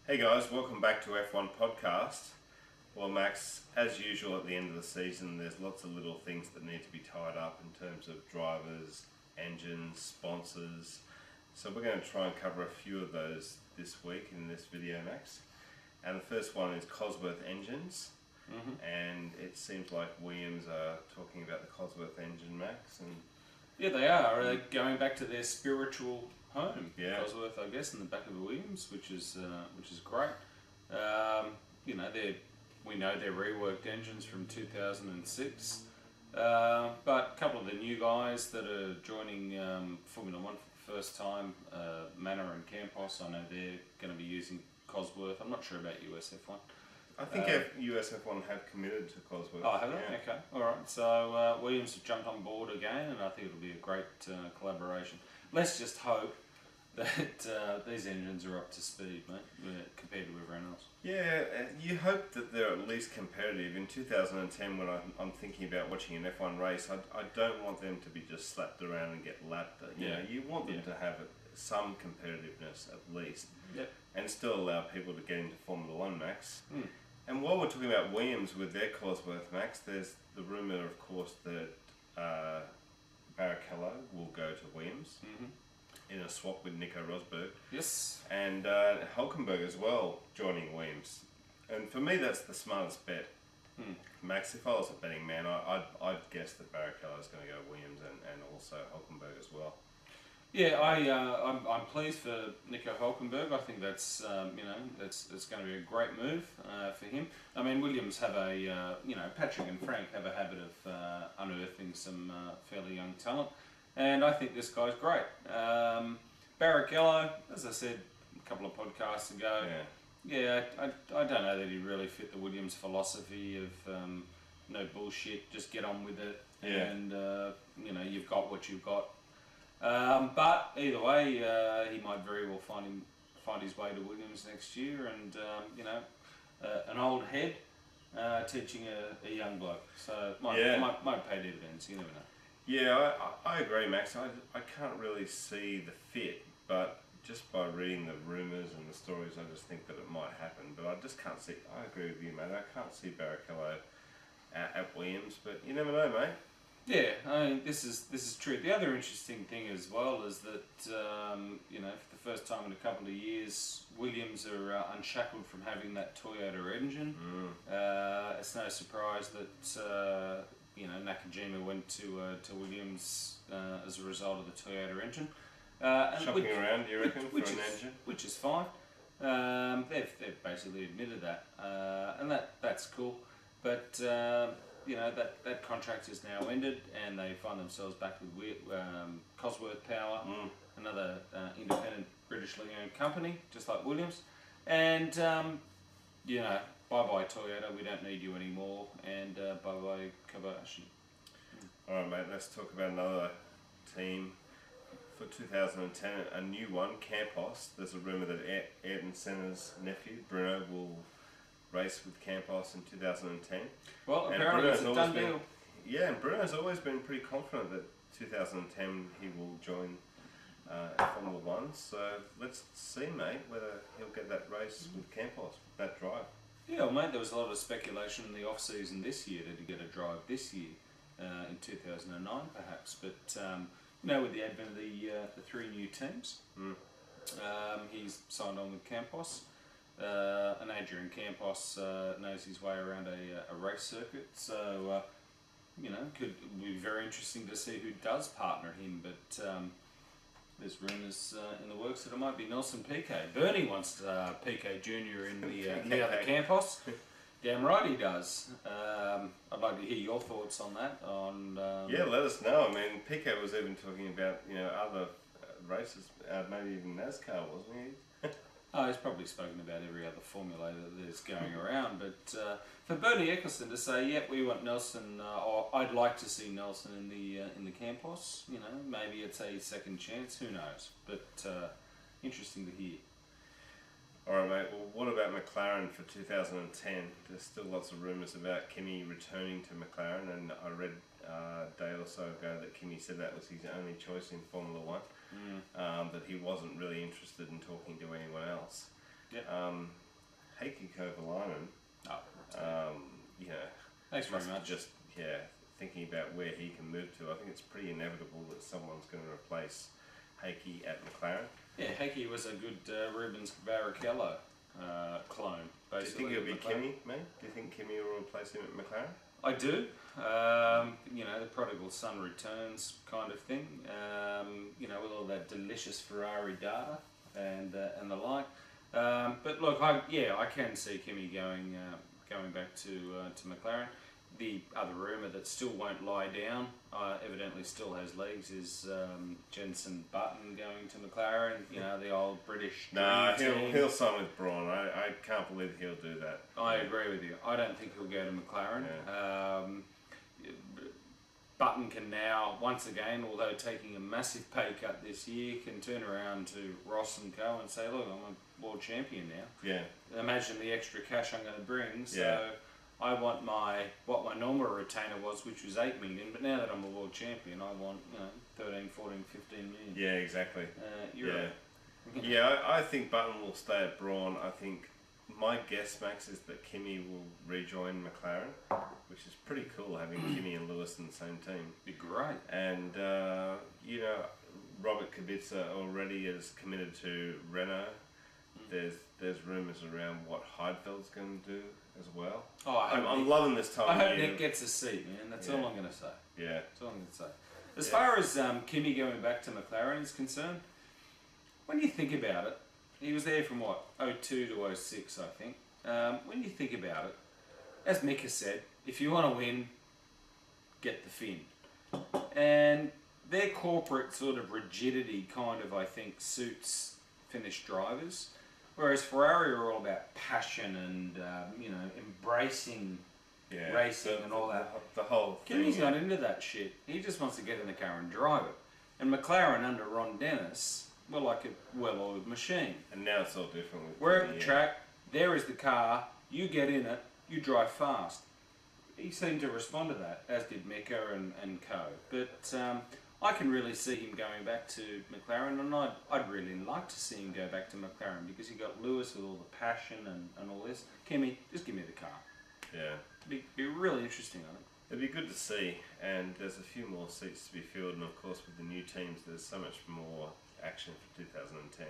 Hey guys, welcome back to F1 Podcast. Well, Max, as usual at the end of the season, there's lots of little things that need to be tied up in terms of drivers, engines, sponsors. So we're going to try and cover a few of those this week in this video, Max. And the first one is Cosworth engines. And it seems like Williams are talking about the Cosworth engine, Max. And yeah, they are. They're going back to their spiritual home, Yeah. Cosworth, I guess, in the back of the Williams, which is great. We know they're reworked engines from 2006, but a couple of the new guys that are joining Formula One for the first time, Manor and Campos, I know they're going to be using Cosworth. I'm not sure about USF1. I think USF1 have committed to Cosworth. Oh, have they? Yeah. Okay, all right. So Williams have jumped on board again, and I think it'll be a great collaboration. Let's just hope that these engines are up to speed, mate, compared to everyone else. Yeah, you hope that they're at least competitive. In 2010, when I'm thinking about watching an F1 race, I don't want them to be just slapped around and get lapped. You know, you want them to have some competitiveness at least, and still allow people to get into Formula One, Max. And while we're talking about Williams with their Cosworth, Max, there's the rumour, of course, that Barrichello will go to Williams in a swap with Nico Rosberg. Yes. And Hülkenberg as well joining Williams. And for me, that's the smartest bet. Max, if I was a betting man, I'd guess that Barrichello is going to go Williams and also Hülkenberg as well. Yeah, I'm pleased for Nico Hülkenberg. I think that's that's going to be a great move for him. I mean, Williams have Patrick and Frank have a habit of unearthing some fairly young talent, and I think this guy's great. Barrichello, as I said a couple of podcasts ago, I don't know that he really fit the Williams philosophy of no bullshit, just get on with it, and you've got what you've got. But either way, he might very well find his way to Williams next year, and an old head teaching a young bloke. So might pay dividends. You never know. Yeah, I agree, Max. I can't really see the fit, but just by reading the rumours and the stories, I just think that it might happen. But I just can't see. I agree with you, mate. I can't see Barrichello at Williams, but you never know, mate. Yeah, I mean, this is true. The other interesting thing as well is that for the first time in a couple of years, Williams are unshackled from having that Toyota engine. It's no surprise that Nakajima went to Williams as a result of the Toyota engine. Shopping around, do you reckon, for an engine? Which is fine. They've basically admitted that, and that's cool. But that contract is now ended, and they find themselves back with Cosworth Power, another independent Britishly owned company, just like Williams. And bye-bye Toyota, we don't need you anymore, and bye-bye Kobayashi. Alright, mate, let's talk about another team for 2010, a new one, Campos. There's a rumour that Ayrton Senna's nephew, Bruno, will race with Campos in 2010. Well, apparently it's a done deal. Yeah, and Bruno's always been pretty confident that 2010 he will join Formula One. So let's see, mate, whether he'll get that race with Campos, that drive. Yeah, well, mate, there was a lot of speculation in the off-season this year that he'd get a drive this year in 2009, perhaps. But with the advent of the three new teams, he's signed on with Campos. And Adrian Campos knows his way around a race circuit, so could be very interesting to see who does partner him. But there's rumours in the works that it might be Nelson Piquet. Bernie wants Piquet Jr. in the other Campos. Damn right he does. I'd like to hear your thoughts on that. Let us know. I mean, Piquet was even talking about other races, maybe even NASCAR, wasn't he? He's probably spoken about every other formula that's going around, but for Bernie Eccleston to say, "Yep, we want Nelson," or I'd like to see Nelson in the Campos. Maybe it's a second chance. Who knows? But interesting to hear. All right, mate. Well, what about McLaren for 2010? There's still lots of rumours about Kimi returning to McLaren, and I read a day or so ago that Kimi said that was his only choice in Formula One, that he wasn't really interested in talking to anyone else. Yep. Heikki Kovalainen, you know, Thanks very must much. just thinking about where he can move to. I think it's pretty inevitable that someone's going to replace Heikki at McLaren. Yeah, Heikki was a good Rubens Barrichello clone. Do you Basically, think it'll be at McLaren. Kimi, mate? Do you think Kimi will replace him at McLaren? I do. You know, the prodigal son returns kind of thing. You know, with all that delicious Ferrari data and the like. But look, I can see Kimi going back to McLaren. The other rumour that still won't lie down, evidently still has legs, is Jenson Button going to McLaren. You know, the old British No, dream team. he'll sign with Brawn. I can't believe he'll do that. I agree with you. I don't think he'll go to McLaren. Button can now, once again, although taking a massive pay cut this year, can turn around to Ross and Co and say, look, I'm a world champion now. Yeah. Imagine the extra cash I'm going to bring. So Yeah. I want what my normal retainer was, which was 8 million, but now that I'm a world champion, I want 13, 14, 15 million. Yeah, exactly. Euro. Yeah, I think Button will stay at Brawn. I think my guess, Max, is that Kimi will rejoin McLaren, which is pretty cool having Kimi and Lewis in the same team. Be great. And you know, Robert Kubica already is committed to Renault. There's rumours around what Heidfeld's going to do as well. Oh, I'm loving this time. I hope of year. Nick gets a seat, man. That's all I'm going to say. Yeah. That's all I'm going to say. As far as Kimi going back to McLaren is concerned, when you think about it, he was there from what, 02 to 06, I think. When you think about it, as Mick has said, if you want to win, get the fin. And their corporate sort of rigidity kind of, I think, suits finished drivers. Whereas Ferrari are all about passion and, embracing racing and all that. The whole thing. Kimi's not into that shit. He just wants to get in the car and drive it. And McLaren under Ron Dennis were like a well-oiled machine. And now it's all different. We're at the track, there is the car, you get in it, you drive fast. He seemed to respond to that, as did Mecca and co. But I can really see him going back to McLaren, and I'd really like to see him go back to McLaren because you got Lewis with all the passion and all this. Kimi, just give me the car. Yeah. Be really interesting, I think. It'd be good to see, and there's a few more seats to be filled, and of course with the new teams there's so much more action for 2010.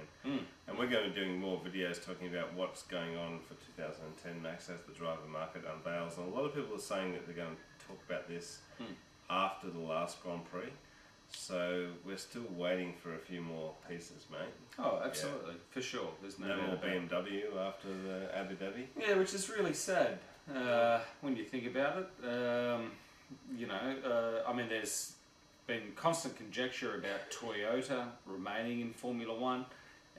And we're going to be doing more videos talking about what's going on for 2010, Max, as the driver market unveils. And a lot of people are saying that they're going to talk about this after the last Grand Prix. So we're still waiting for a few more pieces, mate. Oh, absolutely, for sure. There's no more doubt about it. BMW after the Abu Dhabi. Yeah, which is really sad when you think about it. I mean, there's been constant conjecture about Toyota remaining in Formula One,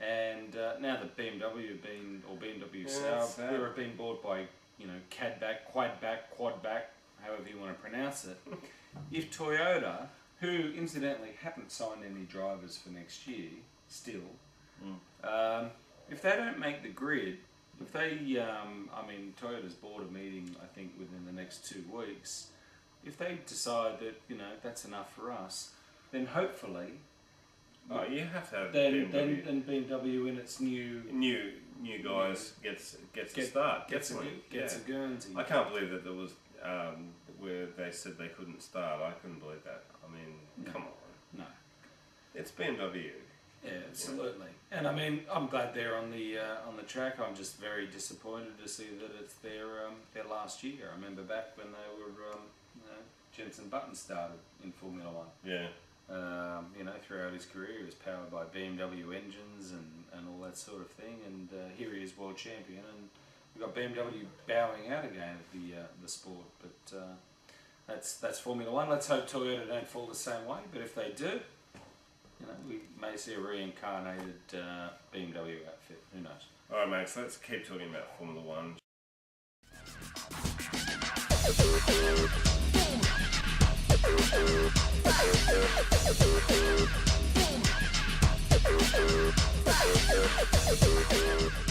and now that BMW have been, or BMW Sauber, have been bought by, Cadback, Quadback, however you want to pronounce it. If Toyota, who incidentally haven't signed any drivers for next year, still, if they don't make the grid, if they, Toyota's board a meeting, I think, within the next 2 weeks. If they decide that, that's enough for us, then hopefully... Oh, you have to have BMW. Then BMW in its new guys gets a start. Gets a Guernsey. I can't believe that there was where they said they couldn't start. I couldn't believe that. I mean, come on. No. It's BMW. Yeah, absolutely. And I mean, I'm glad they're on the track. I'm just very disappointed to see that it's their last year. I remember back when they were, Jenson Button started in Formula One. Yeah. Throughout his career, he was powered by BMW engines and all that sort of thing. And here he is, world champion, and we've got BMW bowing out again at the sport. But that's Formula One. Let's hope Toyota don't fall the same way. But if they do, we may see a reincarnated BMW outfit. Who knows? All right, mate. So let's keep talking about Formula One. Boom.